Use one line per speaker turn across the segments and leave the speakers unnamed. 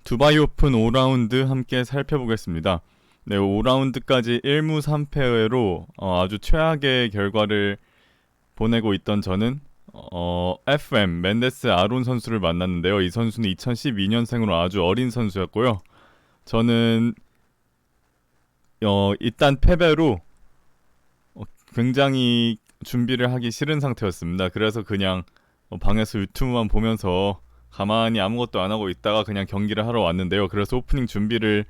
두바이 오픈 5라운드 함께 살펴보겠습니다. 네, 5라운드까지 1무 3패로 아주 최악의 결과를 보내고 있던 저는 FM 멘데스 아론 선수를 만났는데요. 이 선수는 2012년생으로 아주 어린 선수였고요. 저는 일단 패배로 굉장히 준비를 하기 싫은 상태였습니다. 그래서 그냥 방에서 유튜브만 보면서 가만히 아무것도 안 하고 있다가 그냥 경기를 하러 왔는데요. 그래서 오프닝 준비를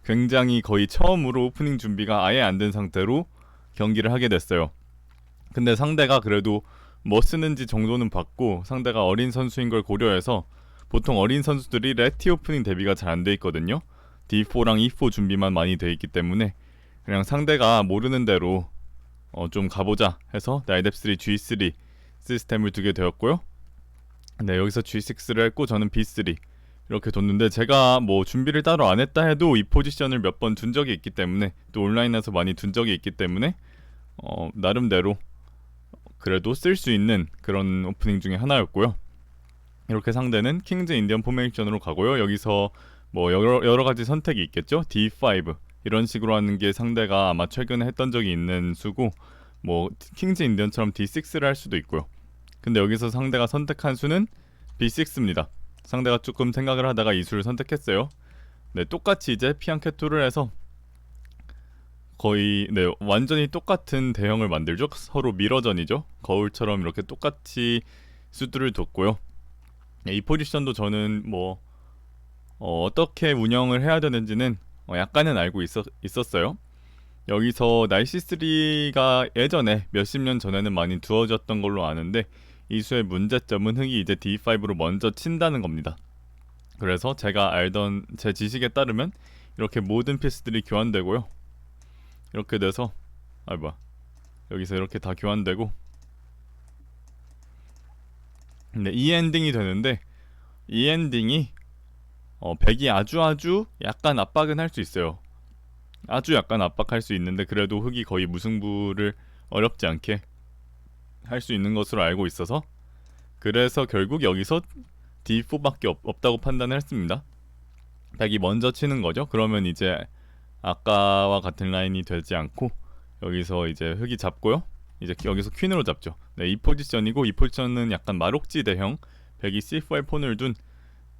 굉장히 거의 처음으로 오프닝 준비가 아예 안 된 상태로 경기를 하게 됐어요. 근데 상대가 그래도 뭐 쓰는지 정도는 봤고 상대가 어린 선수인 걸 고려해서 보통 어린 선수들이 레티 오프닝 대비가 잘 안 돼 있거든요. D4랑 E4 준비만 많이 돼 있기 때문에 그냥 상대가 모르는 대로 좀 가보자 해서 나이뎁3 G3 시스템을 두게 되었고요. 네, 여기서 G6를 했고 저는 B3 이렇게 뒀는데 제가 뭐 준비를 따로 안 했다 해도 이 포지션을 몇 번 둔 적이 있기 때문에 또 온라인에서 많이 둔 적이 있기 때문에 나름대로 그래도 쓸 수 있는 그런 오프닝 중에 하나였고요. 이렇게 상대는 킹즈 인디언 포메이션으로 가고요. 여기서 뭐 여러 가지 선택이 있겠죠. D5 이런 식으로 하는 게 상대가 아마 최근에 했던 적이 있는 수고 뭐 킹즈 인디언처럼 D6를 할 수도 있고요. 근데 여기서 상대가 선택한 수는 B6입니다. 상대가 조금 생각을 하다가 이 수를 선택했어요. 네, 똑같이 이제 피안케토를 해서 거의 완전히 똑같은 대형을 만들죠. 서로 미러전이죠. 거울처럼 이렇게 똑같이 수들을 뒀고요. 네, 이 포지션도 저는 뭐 어떻게 운영을 해야 되는지는 약간은 알고 있었어요. 여기서 나이시3가 예전에 몇십 년 전에는 많이 두어졌던 걸로 아는데 이 수의 문제점은 흑이 이제 D5로 먼저 친다는 겁니다. 그래서 제가 알던 제 지식에 따르면 이렇게 모든 피스들이 교환되고요. 이렇게 돼서 여기서 이렇게 다 교환되고 근데 이 엔딩이 되는데 이 엔딩이 백이 아주 약간 압박은 할 수 있어요. 아주 약간 압박할 수 있는데 그래도 흑이 거의 무승부를 어렵지 않게 할 수 있는 것으로 알고 있어서 그래서 결국 여기서 D4밖에 없다고 판단을 했습니다. 백이 먼저 치는 거죠. 그러면 이제 아까와 같은 라인이 되지 않고 여기서 이제 흑이 잡고요. 이제 여기서 퀸으로 잡죠. 네, 이 포지션이고 이 포지션은 약간 마록지 대형 백이 C4에 폰을 둔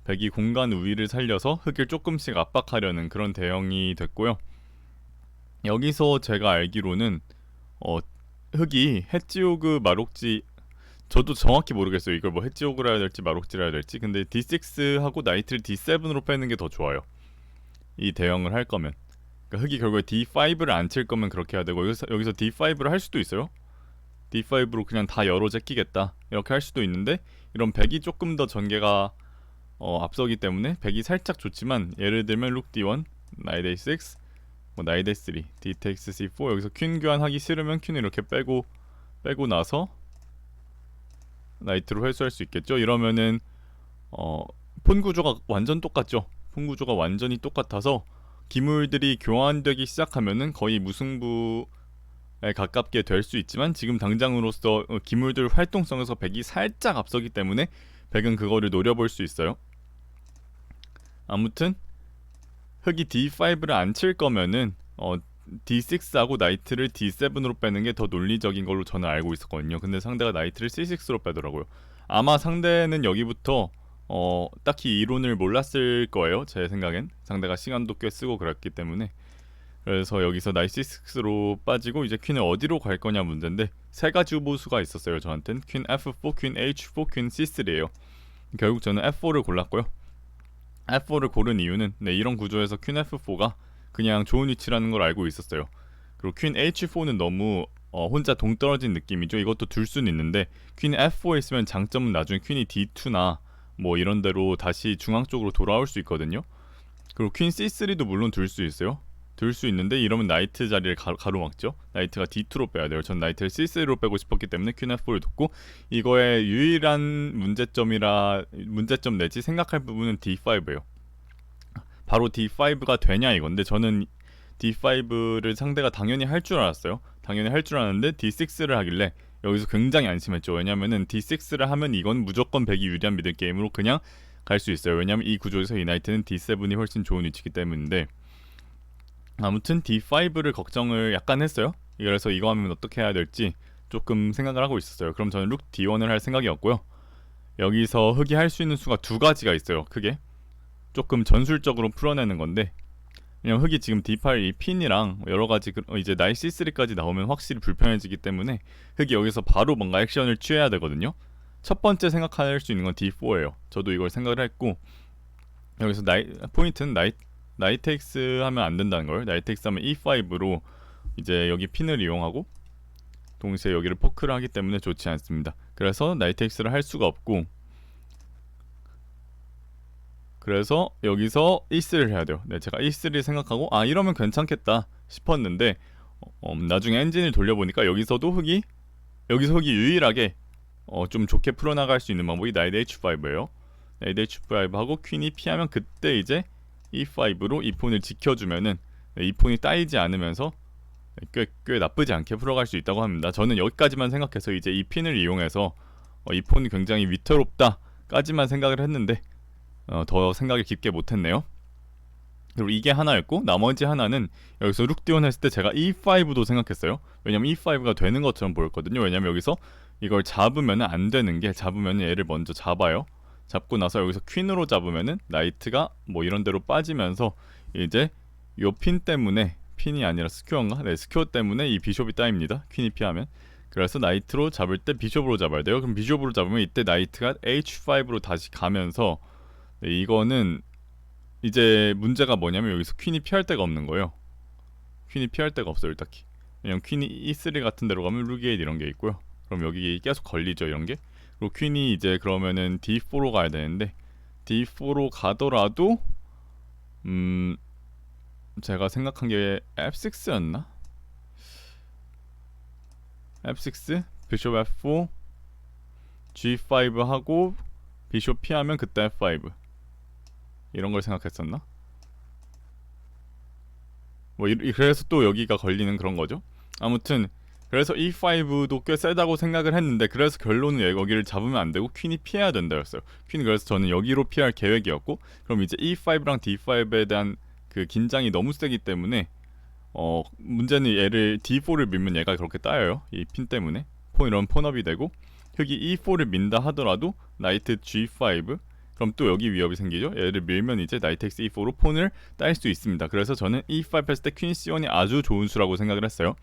백이 공간 우위를 살려서 흑을 조금씩 압박하려는 그런 대형이 됐고요. 여기서 제가 알기로는 흑이 해지오그 마록지 저도 정확히 모르겠어요. 이걸 뭐 해지오그라 해야 될지 마록지라 해야 될지. 근데 D6하고 나이트를 D7으로 빼는 게 더 좋아요. 이 대형을 할 거면. 그러니까 흑이 결국에 D5를 안 칠 거면 그렇게 해야 되고 여기서 D5를 할 수도 있어요. D5로 그냥 다 열어 제끼겠다 이렇게 할 수도 있는데 이런 백이 조금 더 전개가 앞서기 때문에 백이 살짝 좋지만 예를 들면 룩 D1, 나이트 A6, 뭐 나이트 A3, D takes C4 여기서 퀸 교환하기 싫으면 퀸을 이렇게 빼고 나서 나이트로 회수할 수 있겠죠. 이러면은 폰 구조가 완전 똑같죠. 폰 구조가 완전히 똑같아서 기물들이 교환되기 시작하면은 거의 무승부에 가깝게 될 수 있지만 지금 당장으로서 기물들 활동성에서 백이 살짝 앞서기 때문에 백은 그거를 노려볼 수 있어요. 아무튼 흑이 D5를 안 칠 거면은 D6하고 나이트를 D7으로 빼는 게 더 논리적인 걸로 저는 알고 있었거든요. 근데 상대가 나이트를 C6로 빼더라고요. 아마 상대는 여기부터 딱히 이론을 몰랐을 거예요. 제 생각엔 상대가 시간도 꽤 쓰고 그랬기 때문에 그래서 여기서 나이트 C6로 빠지고 이제 퀸을 어디로 갈 거냐 문제인데 세 가지 후보수가 있었어요. 저한텐 퀸 F4, 퀸 H4, 퀸 C3예요. 결국 저는 F4를 골랐고요. F4를 고른 이유는 이런 구조에서 퀸 F4가 그냥 좋은 위치라는 걸 알고 있었어요. 그리고 퀸 H4는 너무 혼자 동떨어진 느낌이죠. 이것도 둘 수는 있는데 퀸 F4에 있으면 장점은 나중에 퀸이 D2나 뭐 이런 데로 다시 중앙 쪽으로 돌아올 수 있거든요. 그리고 퀸 C3도 물론 둘 수 있어요. 둘 수 있는데 이러면 나이트 자리를 가로막죠. 나이트가 D2로 빼야 돼요. 전 나이트를 C3로 빼고 싶었기 때문에 퀸 F4를 뒀고 이거의 유일한 문제점 내지 생각할 부분은 D5예요. 바로 D5가 되냐 이건데 저는 D5를 상대가 당연히 할 줄 알았어요. 당연히 할 줄 알았는데 D6를 하길래 여기서 굉장히 안심했죠. 왜냐면은 D6를 하면 이건 무조건 백이 유리한 미들게임으로 그냥 갈 수 있어요. 왜냐면 이 구조에서 이 나이트는 D7이 훨씬 좋은 위치이기 때문인데, 아무튼 D5를 걱정을 약간 했어요. 그래서 이거 하면 어떻게 해야 될지 조금 생각을 하고 있었어요. 그럼 저는 룩 D1을 할 생각이었고요. 여기서 흑이 할 수 있는 수가 두 가지가 있어요. 크게 조금 전술적으로 풀어내는 건데, 왜냐면 흑이 지금 D8 이 핀이랑 여러 가지 이제 나이 C3까지 나오면 확실히 불편해지기 때문에 흑이 여기서 바로 뭔가 액션을 취해야 되거든요. 첫 번째 생각할 수 있는 건 D4예요. 저도 이걸 생각을 했고, 여기서 포인트는 나이텍스 하면 안 된다는 걸. 나이텍스 하면 E5로 이제 여기 핀을 이용하고 동시에 여기를 포크를 하기 때문에 좋지 않습니다. 그래서 나이텍스를 할 수가 없고, 그래서 여기서 E3를 해야 돼요. 네, 제가 E3를 생각하고 이러면 괜찮겠다 싶었는데, 나중에 엔진을 돌려보니까 여기서 흑이 유일하게 좀 좋게 풀어나갈 수 있는 방법이 나이트 H5예요. 나이트 H5하고 퀸이 피하면 그때 이제 E5로 이 폰을 지켜주면은 이 폰이 따이지 않으면서 꽤 나쁘지 않게 풀어갈 수 있다고 합니다. 저는 여기까지만 생각해서 이제 이 핀을 이용해서 이 폰이 굉장히 위태롭다까지만 생각을 했는데, 더 생각을 깊게 못했네요. 그리고 이게 하나였고, 나머지 하나는 여기서 룩디온 했을 때 제가 E5도 생각했어요. 왜냐면 E5가 되는 것처럼 보였거든요. 왜냐면 여기서 이걸 잡으면 안 되는 게, 잡으면 얘를 먼저 잡아요. 잡고 나서 여기서 퀸으로 잡으면은 나이트가 뭐 이런 데로 빠지면서 이제 요 핀 때문에, 핀이 아니라 스퀘어인가? 네, 스퀘어 때문에 이 비숍이 따입니다. 퀸이 피하면. 그래서 나이트로 잡을 때 비숍으로 잡아야 돼요. 그럼 비숍으로 잡으면 이때 나이트가 H5로 다시 가면서, 네, 이거는 이제 문제가 뭐냐면 여기서 퀸이 피할 데가 없는 거예요. 퀸이 피할 데가 없어요, 딱히. 왜냐면 퀸이 E3 같은 데로 가면 루게이트 이런 게 있고요. 그럼 여기 계속 걸리죠, 이런 게. 그리고 퀸이 이제 그러면은 D4로 가야 되는데, D4로 가더라도 제가 생각한 게 F6였나? F6, 비숍 F4, G5 하고 비숍 피하면 그때 F5 이런 걸 생각했었나? 뭐 그래서 또 여기가 걸리는 그런 거죠. 아무튼 그래서 E5도 꽤 세다고 생각을 했는데, 그래서 결론은 여기를 잡으면 안 되고 퀸이 피해야 된다였어요. 퀸이 그래서 저는 여기로 피할 계획이었고, 그럼 이제 E5랑 D5에 대한 그 긴장이 너무 세기 때문에 문제는 얘를 D4를 밀면 얘가 그렇게 따여요. 이 핀 때문에 이런 폰업이 되고, 흑이 E4를 민다 하더라도 나이트 G5, 그럼 또 여기 위협이 생기죠. 얘를 밀면 이제 나이트 X E4로 폰을 딸 수 있습니다. 그래서 저는 E5 했을 때 퀸 C1이 아주 좋은 수라고 생각을 했어요.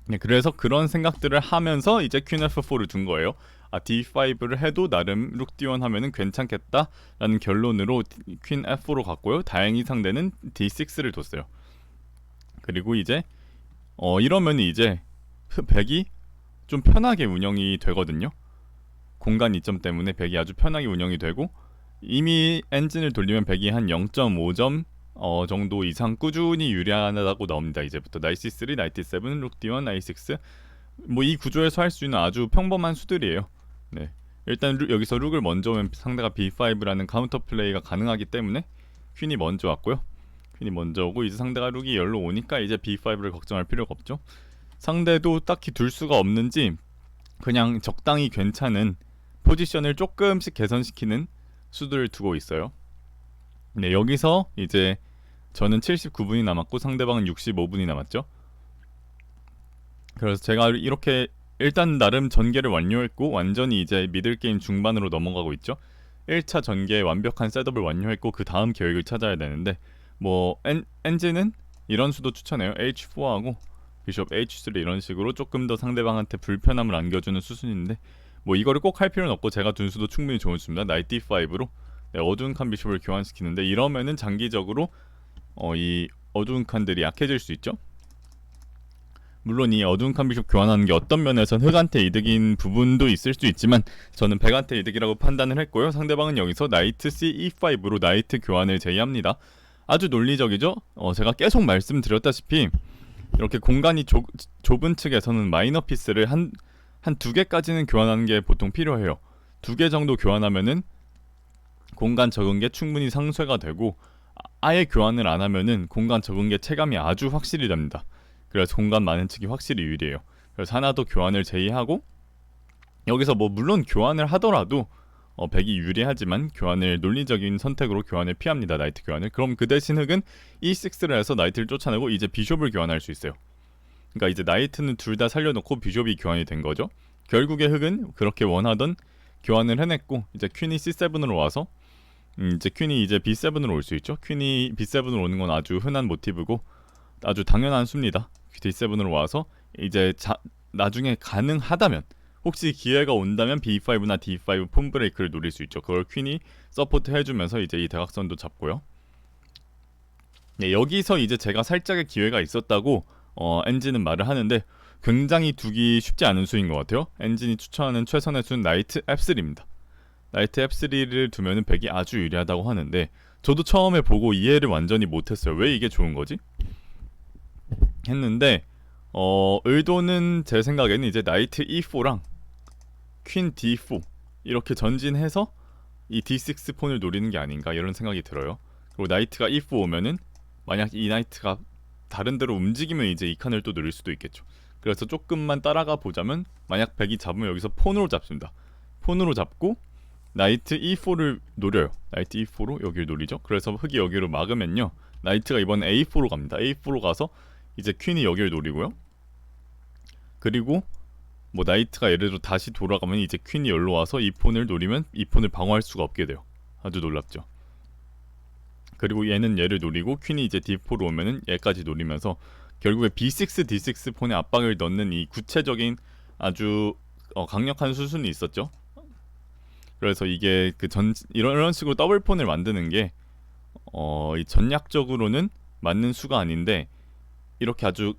네, 그래서 그런 생각들을 하면서 이제 퀸 F4를 둔 거예요. D5를 해도 나름 룩 D1 하면은 괜찮겠다라는 결론으로 퀸 F4로 갔고요. 다행히 상대는 D6를 뒀어요. 그리고 이제 이러면 이제 백이 좀 편하게 운영이 되거든요. 공간 이점 때문에 백이 아주 편하게 운영이 되고, 이미 엔진을 돌리면 백이 한 0.5점 정도 이상 꾸준히 유리하다고 나옵니다. 이제부터 나이트 3, 나이트 7, 룩 D1, 나이트 6, 뭐 이 구조에서 할 수 있는 아주 평범한 수들이에요. 네, 일단 여기서 룩을 먼저 오면 상대가 B5라는 카운터 플레이가 가능하기 때문에 퀸이 먼저 왔고요. 퀸이 먼저 오고 이제 상대가 룩이 열로 오니까 이제 B5를 걱정할 필요가 없죠. 상대도 딱히 둘 수가 없는지 그냥 적당히 괜찮은 포지션을 조금씩 개선시키는 수들을 두고 있어요. 네, 여기서 이제 저는 79분이 남았고 상대방은 65분이 남았죠. 그래서 제가 이렇게 일단 나름 전개를 완료했고, 완전히 이제 미들게임 중반으로 넘어가고 있죠. 1차 전개의 완벽한 셋업을 완료했고, 그 다음 계획을 찾아야 되는데, 뭐 엔진은 이런 수도 추천해요. H4하고 비숍 H3 이런 식으로 조금 더 상대방한테 불편함을 안겨주는 수순인데, 뭐 이거를 꼭 할 필요는 없고 제가 둔 수도 충분히 좋은 수입니다. 나이트 D5로 어두운 칸 비숍을 교환시키는데, 이러면은 장기적으로 이 어두운 칸들이 약해질 수 있죠. 물론 이 어두운 칸 비숍 교환하는 게 어떤 면에선 흑한테 이득인 부분도 있을 수 있지만 저는 백한테 이득이라고 판단을 했고요. 상대방은 여기서 나이트 C E5로 나이트 교환을 제의합니다. 아주 논리적이죠. 제가 계속 말씀드렸다시피 이렇게 공간이 좁은 측에서는 마이너 피스를 한 두 개까지는 교환하는 게 보통 필요해요. 2개 정도 교환하면은 공간 적은 게 충분히 상쇄가 되고, 아예 교환을 안 하면은 공간 적은 게 체감이 아주 확실히 됩니다. 그래서 공간 많은 측이 확실히 유리해요. 그래서 하나 더 교환을 제의하고, 여기서 뭐 물론 교환을 하더라도 백이 유리하지만 교환을 논리적인 선택으로 교환을 피합니다. 나이트 교환을. 그럼 그 대신 흑은 E6를 해서 나이트를 쫓아내고 이제 비숍을 교환할 수 있어요. 그러니까 이제 나이트는 둘 다 살려놓고 비숍이 교환이 된 거죠. 결국에 흑은 그렇게 원하던 교환을 해냈고 이제 퀸이 C7으로 와서 이제 퀸이 이제 B7으로 올 수 있죠. 퀸이 B7으로 오는 건 아주 흔한 모티브고 아주 당연한 수입니다. D7으로 와서 이제 나중에 가능하다면 혹시 기회가 온다면 B5나 D5 폰 브레이크를 노릴 수 있죠. 그걸 퀸이 서포트 해주면서 이제 이 대각선도 잡고요. 네, 여기서 이제 제가 살짝의 기회가 있었다고 엔진은 말을 하는데 굉장히 두기 쉽지 않은 수인 것 같아요. 엔진이 추천하는 최선의 수는 나이트 F3입니다. 나이트 F3를 두면은 백이 아주 유리하다고 하는데 저도 처음에 보고 이해를 완전히 못했어요. 왜 이게 좋은 거지? 했는데 의도는 제 생각에는 이제 나이트 E4랑 퀸 D4 이렇게 전진해서 이 D6 폰을 노리는 게 아닌가 이런 생각이 들어요. 그리고 나이트가 E4 오면은 만약 이 나이트가 다른 데로 움직이면 이제 이 칸을 또 노릴 수도 있겠죠. 그래서 조금만 따라가 보자면 만약 백이 잡으면 여기서 폰으로 잡습니다. 폰으로 잡고 나이트 E4를 노려요. 나이트 E4로 여기를 노리죠. 그래서 흑이 여기로 막으면요 나이트가 이번 A4로 갑니다. A4로 가서 이제 퀸이 여기를 노리고요. 그리고 뭐 나이트가 예를 들어 다시 돌아가면 이제 퀸이 여기로 와서 이 폰을 노리면 이 폰을 방어할 수가 없게 돼요. 아주 놀랍죠. 그리고 얘는 얘를 노리고 퀸이 이제 D4로 오면은 얘까지 노리면서 결국에 B6, D6 폰에 압박을 넣는 이 구체적인 아주 강력한 수순이 있었죠. 그래서 이게 이런 식으로 더블 폰을 만드는 게 이 전략적으로는 맞는 수가 아닌데 이렇게 아주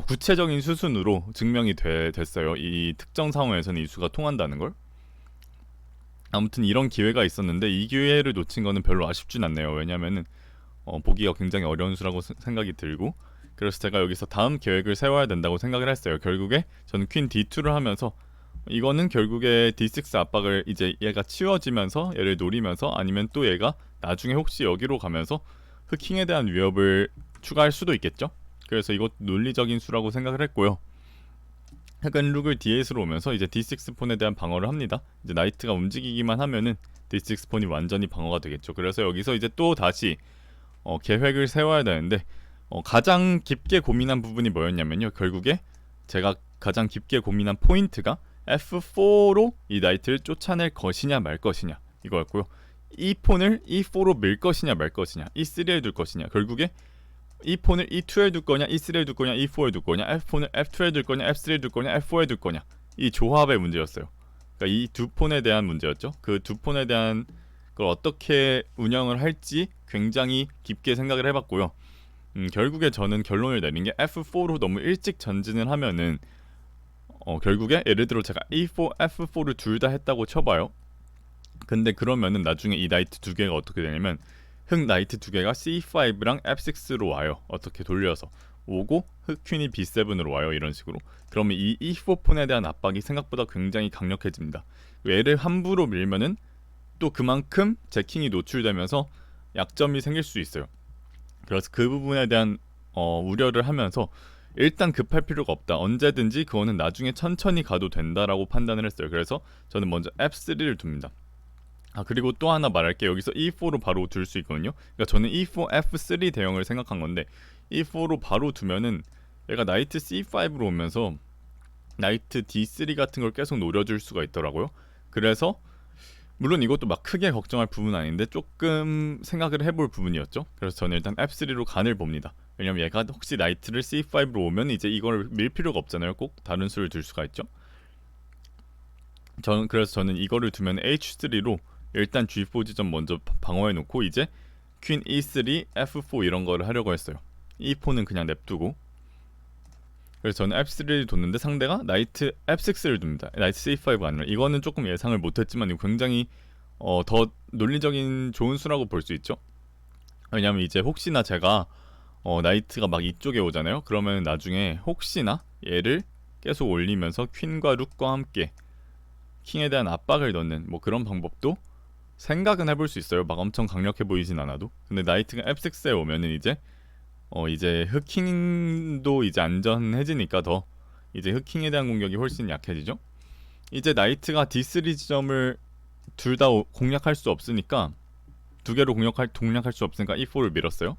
구체적인 수순으로 증명이 됐어요. 이 특정 상황에서는 이 수가 통한다는 걸. 아무튼 이런 기회가 있었는데 이 기회를 놓친 거는 별로 아쉽진 않네요. 왜냐면은 보기가 굉장히 어려운 수라고 생각이 들고 그래서 제가 여기서 다음 계획을 세워야 된다고 생각을 했어요. 결국에 저는 퀸 D2를 하면서 이거는 결국에 D6 압박을 이제 얘가 치워지면서 얘를 노리면서 아니면 또 얘가 나중에 혹시 여기로 가면서 흑킹에 대한 위협을 추가할 수도 있겠죠. 그래서 이것 논리적인 수라고 생각을 했고요. 흑은 룩을 D8으로 오면서 이제 D6 폰에 대한 방어를 합니다. 이제 나이트가 움직이기만 하면은 D6 폰이 완전히 방어가 되겠죠. 그래서 여기서 이제 또 다시 계획을 세워야 되는데 가장 깊게 고민한 부분이 뭐였냐면요. 결국에 제가 가장 깊게 고민한 포인트가 F4로 이 나이트를 쫓아낼 것이냐 말 것이냐 이거였고요. 이 폰을 E4로 밀 것이냐 말 것이냐 E3에 둘 것이냐 결국에 이 폰을 E2에 둘 거냐 E3에 둘 거냐 E4에 둘 거냐 F폰을 F2에 둘 거냐 F3에 둘 거냐 F4에 둘 거냐 이 조합의 문제였어요. 그러니까 이 두 폰에 대한 문제였죠. 그 두 폰에 대한 걸 어떻게 운영을 할지 굉장히 깊게 생각을 해봤고요. 결국에 저는 결론을 내린 게 F4로 너무 일찍 전진을 하면은 결국에 예를 들어 제가 E4, F4를 둘 다 했다고 쳐봐요. 근데 그러면은 나중에 이 나이트 두 개가 어떻게 되냐면 흑 나이트 두 개가 C5랑 F6로 와요. 어떻게 돌려서 오고 흑 퀸이 B7으로 와요. 이런 식으로. 그러면 이 E4 폰에 대한 압박이 생각보다 굉장히 강력해집니다. 얘를 함부로 밀면은 또 그만큼 제킹이 노출되면서 약점이 생길 수 있어요. 그래서 그 부분에 대한 우려를 하면서 일단 급할 필요가 없다. 언제든지 그거는 나중에 천천히 가도 된다라고 판단을 했어요. 그래서 저는 먼저 F3를 둡니다. 그리고 또 하나 말할게. 여기서 E4로 바로 둘 수 있거든요. 그러니까 저는 E4, F3 대형을 생각한 건데 E4로 바로 두면은 얘가 나이트 C5로 오면서 나이트 D3 같은 걸 계속 노려줄 수가 있더라고요. 그래서 물론 이것도 막 크게 걱정할 부분은 아닌데 조금 생각을 해볼 부분이었죠. 그래서 저는 일단 F3로 간을 봅니다. 왜냐면 얘가 혹시 나이트를 C5로 오면 이제 이걸 밀 필요가 없잖아요. 꼭 다른 수를 둘 수가 있죠. 그래서 저는 이거를 두면 H3로 일단 G4 지점 먼저 방어해 놓고 이제 퀸 E3, F4 이런 거를 하려고 했어요. E4는 그냥 냅두고. 그래서 저는 F3를 뒀는데 상대가 나이트 F6를 둡니다. 나이트 C5가 아니라 이거는 조금 예상을 못했지만 이거 굉장히 더 논리적인 좋은 수라고 볼 수 있죠. 왜냐면 이제 혹시나 제가 나이트가 막 이쪽에 오잖아요. 그러면 나중에 혹시나 얘를 계속 올리면서 퀸과 룩과 함께 킹에 대한 압박을 넣는 뭐 그런 방법도 생각은 해볼 수 있어요. 막 엄청 강력해 보이진 않아도. 근데 나이트가 F6에 오면은 이제 흑킹도 이제 안전해지니까 더 이제 흑킹에 대한 공격이 훨씬 약해지죠. 이제 나이트가 D3 지점을 둘 다 공략할 수 없으니까 두 개로 공략할 수 없으니까 E4를 밀었어요.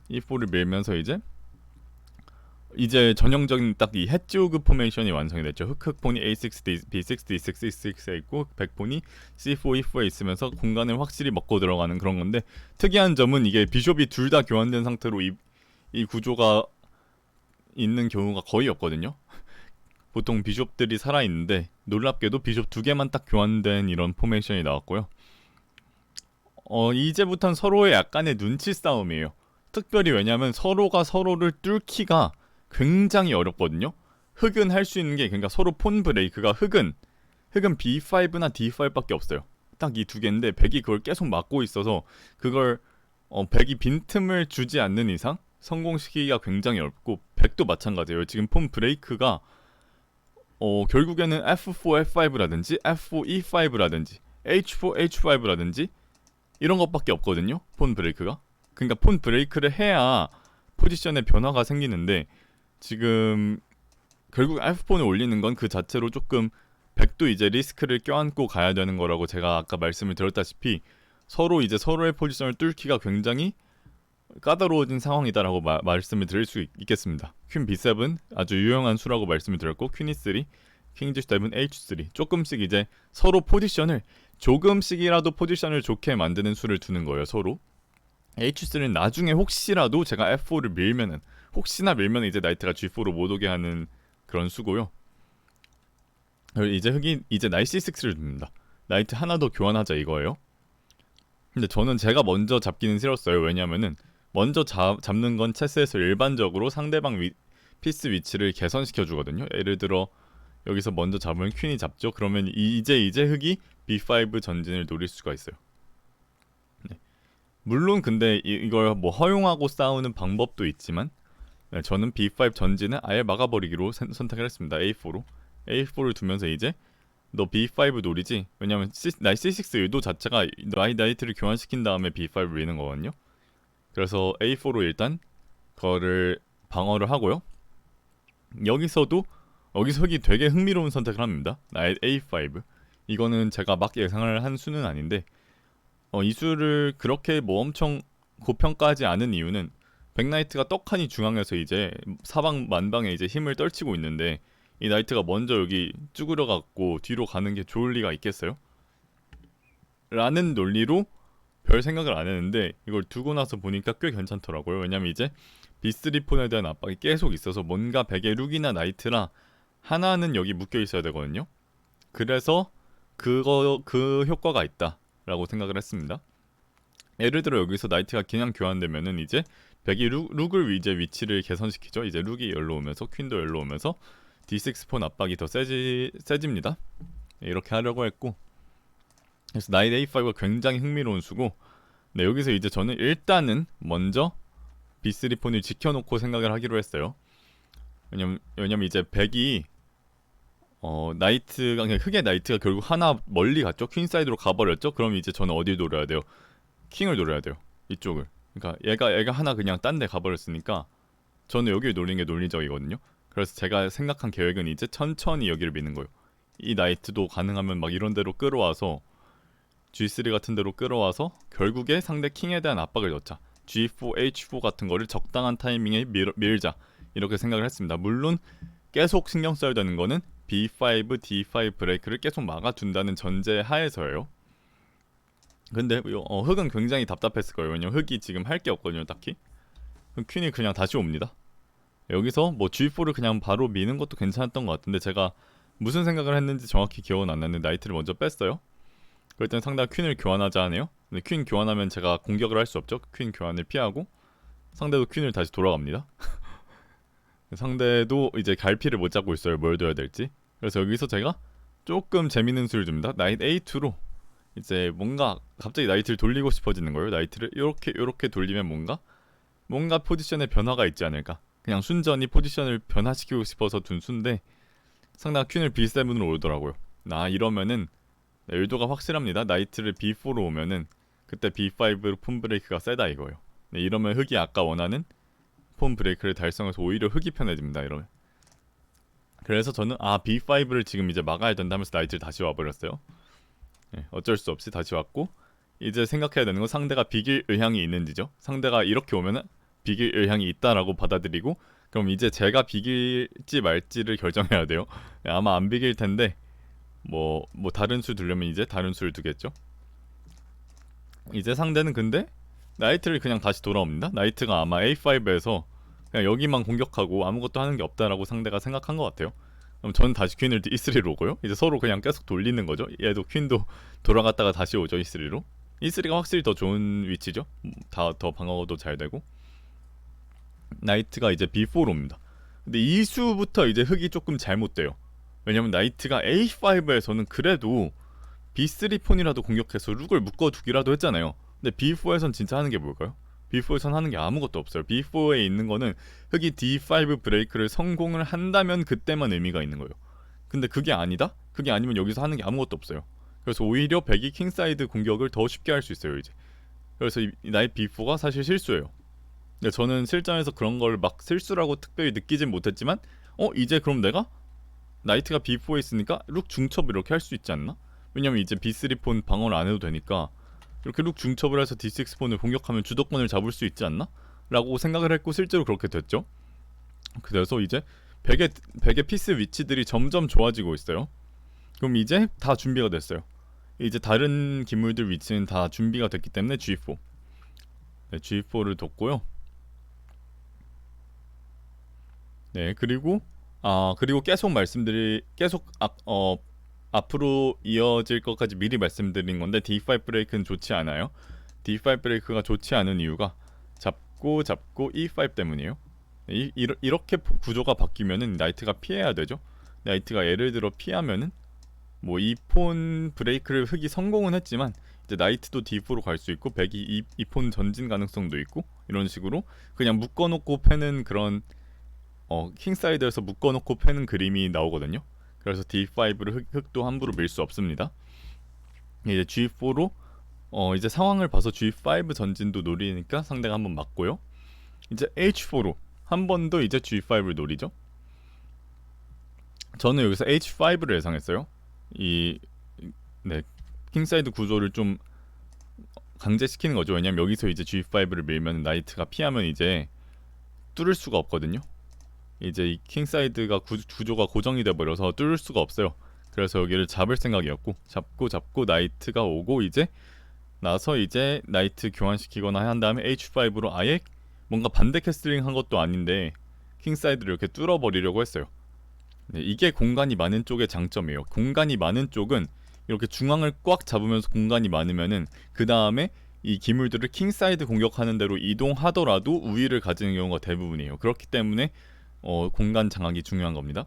E4를 밀면서 이제 전형적인 딱 이 해지오그 포메이션이 완성이 됐죠. 흑흑폰이 A6, B6, D6, E6에 있고 백폰이 C4, E4에 있으면서 공간을 확실히 먹고 들어가는 그런 건데, 특이한 점은 이게 비숍이 둘 다 교환된 상태로 이 구조가 있는 경우가 거의 없거든요. 보통 비숍들이 살아있는데 놀랍게도 비숍 두 개만 딱 교환된 이런 포메이션이 나왔고요. 이제부터는 서로의 약간의 눈치 싸움이에요. 특별히 왜냐면 서로가 서로를 뚫기가 굉장히 어렵거든요. 흑은 할 수 있는 게, 그러니까 서로 폰 브레이크가 흑은 B5나 D5밖에 없어요. 딱 이 두 개인데 백이 그걸 계속 막고 있어서 그걸 백이 빈틈을 주지 않는 이상 성공시키기가 굉장히 어렵고, 백도 마찬가지예요. 지금 폰 브레이크가 결국에는 F4, F5라든지 F4, E5라든지 H4, H5라든지 이런 것밖에 없거든요. 폰 브레이크가. 그러니까 폰 브레이크를 해야 포지션의 변화가 생기는데, 지금 결국 F4를 올리는 건 그 자체로 조금 백도 이제 리스크를 껴안고 가야 되는 거라고 제가 아까 말씀을 드렸다시피 서로 이제 서로의 포지션을 뚫기가 굉장히 까다로워진 상황이다라고 말씀을 드릴 수 있겠습니다. 퀸 B7 아주 유용한 수라고 말씀을 드렸고, 퀸 E3, 킹 G7, H3 조금씩 이제 서로 포지션을 조금씩이라도 포지션을 좋게 만드는 수를 두는 거예요. 서로 H3는 나중에 혹시라도 제가 F4를 밀면은, 혹시나 밀면 이제 나이트가 G4로 못 오게 하는 그런 수고요. 이제 흑이 이제 나이트 C6를 둡니다. 나이트 하나 더 교환하자 이거예요. 근데 저는 제가 먼저 잡기는 싫었어요. 왜냐면은 먼저 잡는 건 체스에서 일반적으로 상대방 피스 위치를 개선시켜 주거든요. 예를 들어 여기서 먼저 잡으면 퀸이 잡죠. 그러면 이제 흑이 B5 전진을 노릴 수가 있어요. 네. 물론 근데 이걸 뭐 허용하고 싸우는 방법도 있지만, 네, 저는 B5 전진을 아예 막아버리기로 선택을 했습니다. A4를 두면서 이제 너 B5 노리지? 왜냐면 나이트 C6 의도 자체가 나이트를 교환시킨 다음에 B5를 미는 거거든요. 그래서 A4로 일단 그거를 방어를 하고요. 여기서 흑이 되게 흥미로운 선택을 합니다. 나이트 A5. 이거는 제가 막 예상을 한 수는 아닌데, 이 수를 그렇게 뭐 엄청 고평가하지 않은 이유는, 백나이트가 떡하니 중앙에서 이제 사방 만방에 이제 힘을 떨치고 있는데 이 나이트가 먼저 여기 쭈그려 갖고 뒤로 가는 게 좋을 리가 있겠어요? 라는 논리로 별 생각을 안 했는데, 이걸 두고 나서 보니까 꽤 괜찮더라고요. 왜냐면 이제 B3 폰에 대한 압박이 계속 있어서 뭔가 백의 룩이나 나이트라 하나는 여기 묶여 있어야 되거든요. 그래서 그 효과가 있다라고 생각을 했습니다. 예를 들어 여기서 나이트가 그냥 교환되면은 이제 백이 룩을 이제 위치를 개선시키죠. 이제 룩이 열로 오면서 퀸도 열로 오면서 D6 폰 압박이 더 세집니다. 이렇게 하려고 했고, 그래서 나이트 A5가 굉장히 흥미로운 수고, 네, 여기서 이제 저는 일단은 먼저 B3 폰을 지켜놓고 생각을 하기로 했어요. 왜냐면 이제 백이 나이트가 그냥 흑의 나이트가 결국 하나 멀리 갔죠. 퀸 사이드로 가버렸죠. 그럼 이제 저는 어디를 노려야 돼요? 킹을 노려야 돼요. 이쪽을. 그러니까 얘가 하나 그냥 딴 데 가버렸으니까 저는 여기를 노리는 게 논리적이거든요. 그래서 제가 생각한 계획은 이제 천천히 여기를 미는 거예요. 이 나이트도 가능하면 막 이런 데로 끌어와서 G3 같은 데로 끌어와서 결국에 상대 킹에 대한 압박을 넣자. G4, H4 같은 거를 적당한 타이밍에 밀자. 이렇게 생각을 했습니다. 물론 계속 신경 써야 되는 거는 B5, D5 브레이크를 계속 막아둔다는 전제 하에서예요. 근데 흑은 굉장히 답답했을 거예요. 왜냐면 흑이 지금 할 게 없거든요, 딱히. 퀸이 그냥 다시 옵니다. 여기서 뭐 G4를 그냥 바로 미는 것도 괜찮았던 것 같은데, 제가 무슨 생각을 했는지 정확히 기억은 안 나는데 나이트를 먼저 뺐어요. 그럴 땐 상대가 퀸을 교환하자 하네요. 근데 퀸 교환하면 제가 공격을 할 수 없죠. 퀸 교환을 피하고 상대도 퀸을 다시 돌아갑니다. 상대도 이제 갈피를 못 잡고 있어요. 뭘 둬야 될지. 그래서 여기서 제가 조금 재밌는 수를 줍니다. 나이트 A2로 이제 뭔가 갑자기 나이트를 돌리고 싶어지는 거예요. 나이트를 요렇게 돌리면 뭔가 포지션에 변화가 있지 않을까. 그냥 순전히 포지션을 변화시키고 싶어서 둔 수인데 상대가 퀸을 B7으로 오더라고요. 이러면은 의도가 확실합니다. 나이트를 B4로 오면은 그때 B5로 폰 브레이크가 세다 이거예요. 네, 이러면 흑이 아까 원하는 폰 브레이크를 달성해서 오히려 흑이 편해집니다. 이러면. 그래서 저는 B5를 지금 이제 막아야 된다면서 나이트를 다시 와버렸어요. 어쩔 수 없이 다시 왔고 이제 생각해야 되는 건 상대가 비길 의향이 있는지죠. 상대가 이렇게 오면은 비길 의향이 있다라고 받아들이고 그럼 이제 제가 비길지 말지를 결정해야 돼요. 아마 안 비길 텐데 뭐 다른 수 두려면 이제 다른 수를 두겠죠. 이제 상대는 근데 나이트를 그냥 다시 돌아옵니다. 나이트가 아마 A5에서 그냥 여기만 공격하고 아무것도 하는 게 없다라고 상대가 생각한 것 같아요. 그럼 저는 다시 퀸을 E3로 오고요. 이제 서로 그냥 계속 돌리는 거죠. 얘도 퀸도 돌아갔다가 다시 오죠. E3로. E3가 확실히 더 좋은 위치죠. 다 더 방어도 잘 되고. 나이트가 이제 B4로 옵니다. 근데 이 수부터 이제 흙이 조금 잘못돼요. 왜냐면 나이트가 A5에서는 그래도 B3 폰이라도 공격해서 룩을 묶어두기라도 했잖아요. 근데 B4에선 진짜 하는 게 뭘까요? B4에선 하는 게 아무것도 없어요. B4에 있는 거는 흙이 D5 브레이크를 성공을 한다면 그때만 의미가 있는 거예요. 근데 그게 아니다? 그게 아니면 여기서 하는 게 아무것도 없어요. 그래서 오히려 백이 킹사이드 공격을 더 쉽게 할 수 있어요 이제. 그래서 이 나이트 B4가 사실 실수예요. 근데 저는 실전에서 그런 걸 막 실수라고 특별히 느끼진 못했지만 이제 그럼 내가 나이트가 B4에 있으니까 룩 중첩 이렇게 할 수 있지 않나? 왜냐면 이제 B3 폰 방어를 안 해도 되니까 이렇게 룩 중첩을 해서 D6 폰을 공격하면 주도권을 잡을 수 있지 않나? 라고 생각을 했고 실제로 그렇게 됐죠. 그래서 이제 백의 피스 위치들이 점점 좋아지고 있어요. 그럼 이제 다 준비가 됐어요. 이제 다른 기물들 위치는 다 준비가 됐기 때문에 G4 G4를 뒀고요. 네, 그리고 계속 앞으로 이어질 것까지 미리 말씀드린 건데 D5 브레이크는 좋지 않아요. D5 브레이크가 좋지 않은 이유가 잡고 E5 때문이에요. 이렇게 구조가 바뀌면은 나이트가 피해야 되죠. 나이트가 예를 들어 피하면은 뭐 이 폰 브레이크를 흑이 성공은 했지만 이제 나이트도 D4로 갈 수 있고 백이 이 폰 전진 가능성도 있고 이런 식으로 그냥 묶어놓고 패는 그런 킹사이드에서 묶어놓고 패는 그림이 나오거든요. 그래서 D5를 흑도 함부로 밀 수 없습니다. 이제 G4로 이제 상황을 봐서 G5 전진도 노리니까 상대가 한번 맞고요. 이제 H4로 한 번 더 이제 G5를 노리죠. 저는 여기서 H5를 예상했어요. 킹사이드 구조를 좀 강제시키는 거죠. 왜냐면 여기서 이제 G5를 밀면 나이트가 피하면 이제 뚫을 수가 없거든요. 이제 이 킹사이드가 구조가 고정이 돼버려서 뚫을 수가 없어요. 그래서 여기를 잡을 생각이었고 잡고 나이트가 오고 이제 나서 이제 나이트 교환시키거나 한 다음에 H5로 아예 뭔가 반대 캐슬링 한 것도 아닌데 킹사이드를 이렇게 뚫어버리려고 했어요. 네, 이게 공간이 많은 쪽의 장점이에요. 공간이 많은 쪽은 이렇게 중앙을 꽉 잡으면서 공간이 많으면은 그 다음에 이 기물들을 킹사이드 공격하는 대로 이동하더라도 우위를 가지는 경우가 대부분이에요. 그렇기 때문에 공간 장악이 중요한 겁니다.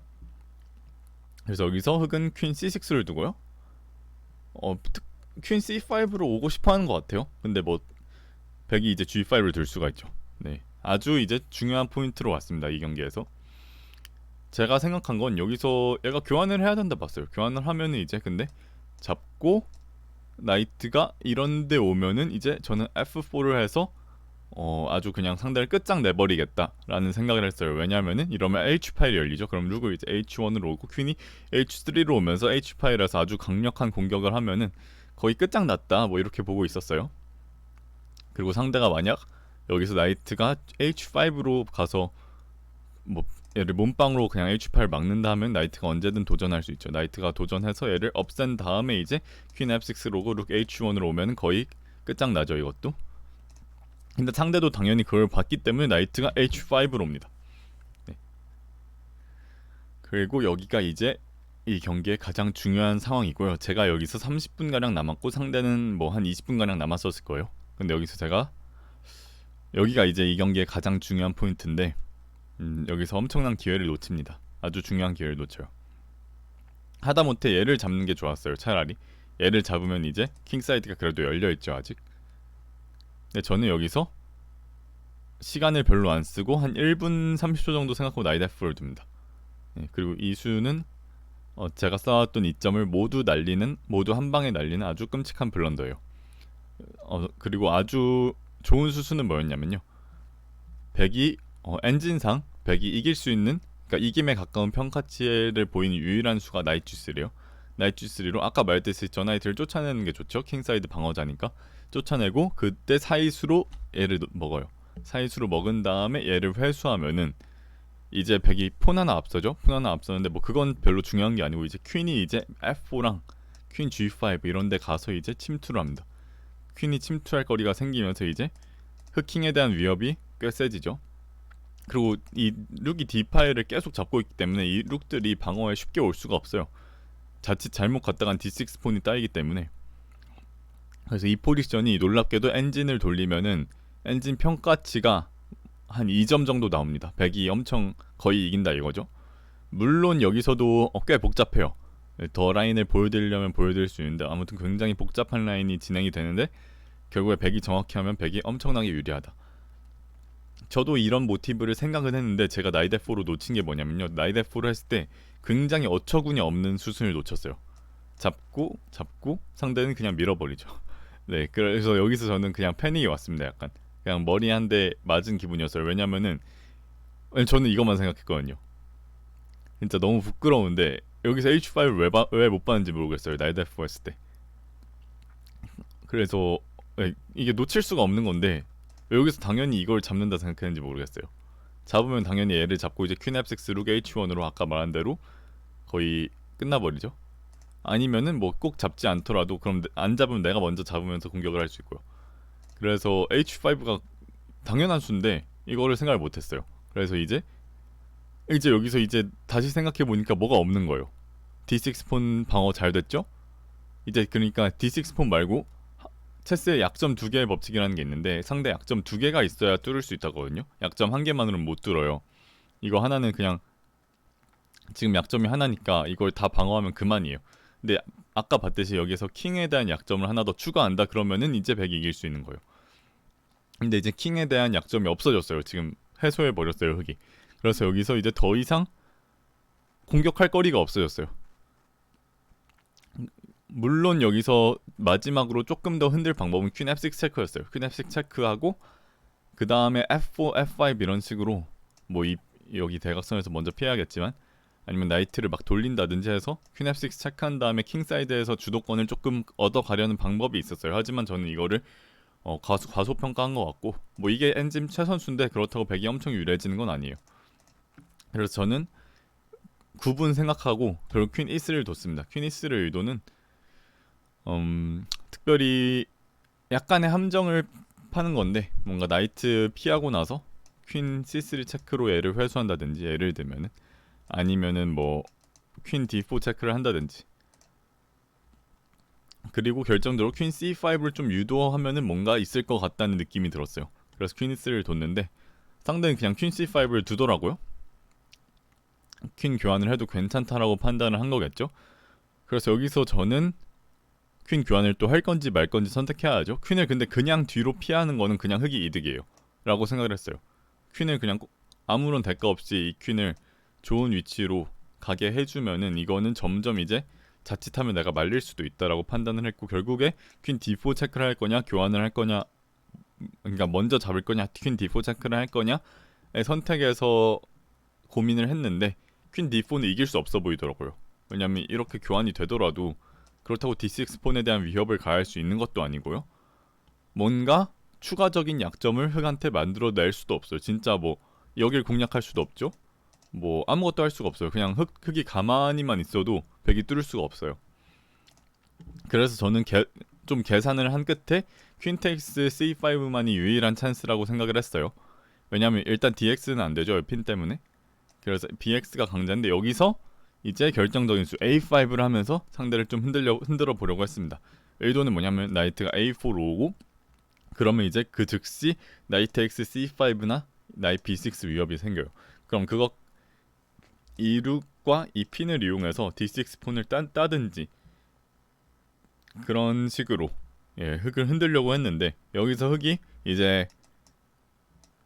그래서 여기서 흑은 퀸 C6를 두고요. 퀸 C5로 오고 싶어하는 것 같아요. 근데 뭐 백이 이제 G5를 들 수가 있죠. 네, 아주 이제 중요한 포인트로 왔습니다. 이 경기에서 제가 생각한 건 여기서 얘가 교환을 해야 된다 봤어요. 교환을 하면은 이제 근데 잡고 나이트가 이런데 오면은 이제 저는 F4를 해서 아주 그냥 상대를 끝장내버리겠다라는 생각을 했어요. 왜냐하면은 이러면 H8이 열리죠. 그럼 룩을 이제 H1으로 오고 퀸이 H3로 오면서 H8에서 아주 강력한 공격을 하면은 거의 끝장났다 뭐 이렇게 보고 있었어요. 그리고 상대가 만약 여기서 나이트가 H5로 가서 뭐 얘를 몸빵으로 그냥 H8 막는다 하면 나이트가 언제든 도전할 수 있죠. 나이트가 도전해서 얘를 업센 다음에 이제 퀸 F6로 오고 룩 H1으로 오면 거의 끝장나죠 이것도. 근데 상대도 당연히 그걸 봤기 때문에 나이트가 H5로 옵니다. 네. 그리고 여기가 이제 이 경기의 가장 중요한 상황이고요. 제가 여기서 30분가량 남았고 상대는 뭐 한 20분가량 남았었을 거예요. 근데 여기가 이제 이 경기의 가장 중요한 포인트인데 여기서 엄청난 기회를 놓칩니다. 아주 중요한 기회를 놓쳐요. 하다못해 얘를 잡는 게 좋았어요. 차라리 얘를 잡으면 이제 킹사이드가 그래도 열려있죠 아직. 근데 저는 여기서 시간을 별로 안 쓰고 한 1분 30초 정도 생각하고 나이트 F4를 둡니다. 네, 그리고 이 수는 제가 쌓았던 이점을 모두 한 방에 날리는 아주 끔찍한 블런더예요. 그리고 아주 좋은 수는 뭐였냐면요. 백이 엔진상 백이 이길 수 있는, 그러니까 이김에 가까운 평가치를 보이는 유일한 수가 나이트 G3래요. 나이트 G3로 아까 말했듯이 저 나이트를 쫓아내는 게 좋죠. 킹사이드 방어자니까 쫓아내고 그때 사이수로 얘를 먹어요. 사이수로 먹은 다음에 얘를 회수하면은 이제 백이 폰 하나 앞서죠. 폰 하나 앞서는데 뭐 그건 별로 중요한 게 아니고 이제 퀸이 이제 F4랑 퀸 G5 이런 데 가서 이제 침투를 합니다. 퀸이 침투할 거리가 생기면서 이제 흑킹에 대한 위협이 꽤 세지죠. 그리고 이 룩이 D5를 계속 잡고 있기 때문에 이 룩들이 방어에 쉽게 올 수가 없어요. 자칫 잘못 갔다간 D6 폰이 따이기 때문에. 그래서 이 포지션이 놀랍게도 엔진을 돌리면은 엔진 평가치가 한 2점 정도 나옵니다. 백이 엄청 거의 이긴다 이거죠. 물론 여기서도 꽤 복잡해요. 더 라인을 보여드리려면 보여드릴 수 있는데 아무튼 굉장히 복잡한 라인이 진행이 되는데 결국에 백이 정확히 하면 백이 엄청나게 유리하다. 저도 이런 모티브를 생각은 했는데 제가 나이데프로 놓친 게 뭐냐면요. 나이데프로 했을 때 굉장히 어처구니 없는 수순을 놓쳤어요. 잡고 상대는 그냥 밀어버리죠. 네, 그래서 여기서 저는 그냥 패닉이 왔습니다. 약간 그냥 머리 한 대 맞은 기분이었어요. 왜냐면은 저는 이것만 생각했거든요. 진짜 너무 부끄러운데 여기서 H5를 왜 못 봤는지 모르겠어요. 나이데프 했을 때. 그래서 이게 놓칠 수가 없는 건데 여기서 당연히 이걸 잡는다 생각했는지 모르겠어요. 잡으면 당연히 얘를 잡고 이제 퀸 F6 룩 H1으로 아까 말한 대로 거의 끝나버리죠. 아니면은 뭐 꼭 잡지 않더라도 그럼 안 잡으면 내가 먼저 잡으면서 공격을 할 수 있고요. 그래서 H5가 당연한 수인데 이거를 생각을 못했어요. 그래서 이제 여기서 이제 다시 생각해 보니까 뭐가 없는 거예요. D6 폰 방어 잘 됐죠? 이제 그러니까 D6 폰 말고 체스에 약점 두 개의 법칙이라는 게 있는데 상대 약점 두 개가 있어야 뚫을 수 있다거든요. 약점 한 개만으로는 못 뚫어요. 이거 하나는 그냥 지금 약점이 하나니까 이걸 다 방어하면 그만이에요. 근데 아까 봤듯이 여기서 킹에 대한 약점을 하나 더 추가한다 그러면은 이제 백이 이길 수 있는 거예요. 근데 이제 킹에 대한 약점이 없어졌어요. 지금 해소해 버렸어요 흑이. 그래서 여기서 이제 더 이상 공격할 거리가 없어졌어요. 물론 여기서 마지막으로 조금 더 흔들 방법은 퀸 F6 체크였어요. 퀸 F6 체크하고 그 다음에 F4, F5 이런 식으로 뭐 여기 대각선에서 먼저 피해야겠지만 아니면 나이트를 막 돌린다든지 해서 퀸 F6 체크한 다음에 킹 사이드에서 주도권을 조금 얻어가려는 방법이 있었어요. 하지만 저는 이거를 과소평가한 것 같고 뭐 이게 엔진 최선수인데 그렇다고 백이 엄청 유리해지는 건 아니에요. 그래서 저는 9분 생각하고 결국 퀸 E3를 뒀습니다. 퀸 E3를 의도는 특별히 약간의 함정을 파는 건데 뭔가 나이트 피하고 나서 퀸 C3 체크로 얘를 회수한다든지 예를 들면은 아니면은 뭐 퀸 D4 체크를 한다든지 그리고 결정적으로 퀸 C5를 좀 유도하면은 뭔가 있을 것 같다는 느낌이 들었어요. 그래서 퀸 E3를 뒀는데 상대는 그냥 퀸 C5를 두더라고요. 퀸 교환을 해도 괜찮다라고 판단을 한 거겠죠. 그래서 여기서 저는 퀸 교환을 또 할 건지 말 건지 선택해야죠. 퀸을 근데 그냥 뒤로 피하는 거는 그냥 흑이 이득이에요 라고 생각을 했어요. 퀸을 그냥 아무런 대가 없이 이 퀸을 좋은 위치로 가게 해주면은 이거는 점점 이제 자칫하면 내가 말릴 수도 있다라고 판단을 했고 결국에 퀸 D4 체크를 할 거냐 교환을 할 거냐 그러니까 먼저 잡을 거냐 퀸 D4 체크를 할 거냐의 선택에서 고민을 했는데 퀸 D4는 이길 수 없어 보이더라고요. 왜냐면 이렇게 교환이 되더라도 그렇다고 D6 폰에 대한 위협을 가할 수 있는 것도 아니고요. 뭔가 추가적인 약점을 흑한테 만들어낼 수도 없어요. 진짜 뭐 여길 공략할 수도 없죠. 뭐 아무것도 할 수가 없어요. 그냥 흑이 가만히만 있어도 백이 뚫을 수가 없어요. 그래서 저는 좀 계산을 한 끝에 퀸 테이크스 C5만이 유일한 찬스라고 생각을 했어요. 왜냐면 일단 DX는 안 되죠. 핀 때문에. 그래서 BX가 강자인데 여기서 이제 결정적인 수 A5를 하면서 상대를 좀 흔들어 보려고 했습니다. 의도는 뭐냐면 나이트가 A4로 오고 그러면 이제 그 즉시 나이트 X C5나 나이트 B6 위협이 생겨요. 그럼 그거 이 룩과 이 핀을 이용해서 D6 폰을 따든지 그런 식으로 흑을 흔들려고 했는데 여기서 흑이 이제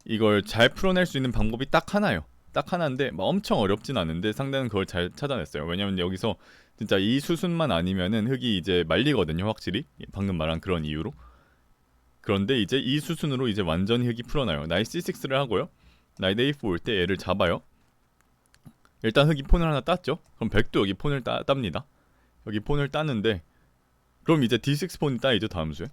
이걸 잘 풀어낼 수 있는 방법이 딱 하나예요. 딱 하나인데 뭐 엄청 어렵진 않은데 상대는 그걸 잘 찾아냈어요. 왜냐면 여기서 진짜 이 수순만 아니면은 흑이 이제 말리거든요. 확실히 방금 말한 그런 이유로. 그런데 이제 이 수순으로 이제 완전히 흑이 풀어나요. 나이 C6를 하고요. 나이 A4 올 때 얘를 잡아요. 일단 흑이 폰을 하나 땄죠. 그럼 백도 여기 폰을 땁니다. 여기 폰을 따는데 그럼 이제 D6 폰이 따이죠 다음 수에.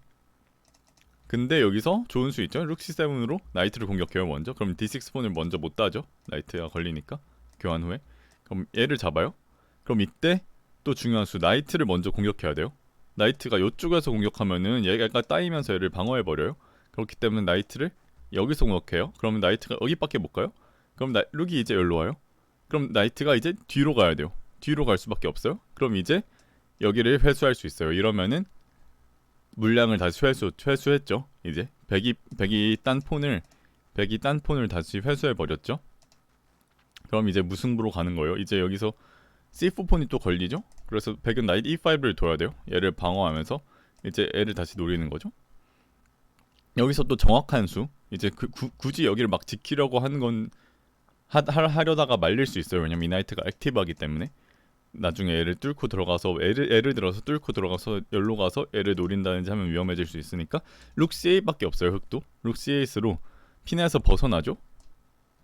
근데 여기서 좋은 수 있죠. 룩 C7으로 나이트를 공격해요 먼저. 그럼 D6 폰을 먼저 못 따죠. 나이트가 걸리니까 교환 후에. 그럼 얘를 잡아요. 그럼 이때 또 중요한 수 나이트를 먼저 공격해야 돼요. 나이트가 이쪽에서 공격하면은 얘가 따이면서 얘를 방어해버려요. 그렇기 때문에 나이트를 여기서 공격해요. 그러면 나이트가 여기밖에 못 가요. 그럼 룩이 이제 여기로 와요. 그럼 나이트가 이제 뒤로 가야 돼요. 뒤로 갈 수밖에 없어요. 그럼 이제 여기를 회수할 수 있어요. 이러면은 물량을 다시 회수했죠. 이제 백이 딴 폰을 다시 회수해 버렸죠. 그럼 이제 무승부로 가는 거예요. 이제 여기서 C4 폰이 또 걸리죠. 그래서 백은 나이트 E5를 둬야 돼요. 얘를 방어하면서 이제 얘를 다시 노리는 거죠. 여기서 또 정확한 수. 이제 굳이 여기를 막 지키려고 하는 건 하려다가 말릴 수 있어요. 왜냐면 이 나이트가 액티브하기 때문에. 나중에 애를 뚫고 들어가서 애를 들어서 뚫고 들어가서 열로 가서 애를 노린다든지 하면 위험해질 수 있으니까 룩 C8밖에 없어요. 흑도 룩 C8으로 핀에서 벗어나죠.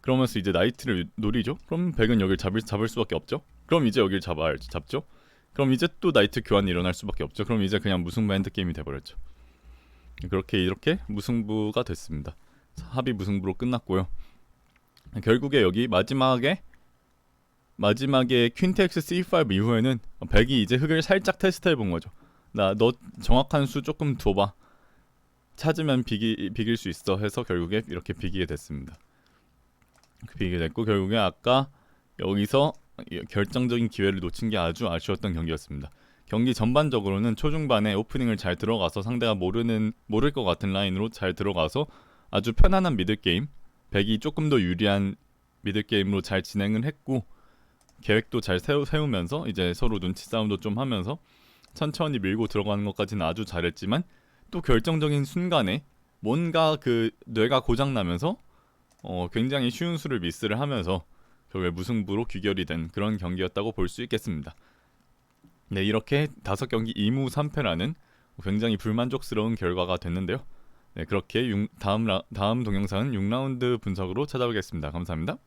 그러면서 이제 나이트를 노리죠. 그럼 백은 여기를 잡을 수밖에 없죠. 그럼 이제 여기를 잡죠. 그럼 이제 또 나이트 교환이 일어날 수밖에 없죠. 그럼 이제 그냥 무승부 핸드게임이 돼버렸죠. 그렇게 이렇게 무승부가 됐습니다. 합이 무승부로 끝났고요. 결국에 여기 마지막에 퀸텍스 C5 이후에는 백이 이제 흑을 살짝 테스트해 본 거죠. 너 정확한 수 조금 둬봐. 찾으면 비길 수 있어 해서 결국에 이렇게 비기게 됐습니다. 비기게 됐고 결국에 아까 여기서 결정적인 기회를 놓친 게 아주 아쉬웠던 경기였습니다. 경기 전반적으로는 초중반에 오프닝을 잘 들어가서 상대가 모를 것 같은 라인으로 잘 들어가서 아주 편안한 미들게임, 백이 조금 더 유리한 미들게임으로 잘 진행을 했고 계획도 잘 세우면서 이제 서로 눈치 싸움도 좀 하면서 천천히 밀고 들어가는 것까지는 아주 잘했지만 또 결정적인 순간에 뭔가 그 뇌가 고장나면서 굉장히 쉬운 수를 미스를 하면서 결국에 무승부로 귀결이 된 그런 경기였다고 볼 수 있겠습니다. 네, 이렇게 5경기 2무 3패라는 굉장히 불만족스러운 결과가 됐는데요. 네, 그렇게 다음 동영상은 6라운드 분석으로 찾아오겠습니다. 감사합니다.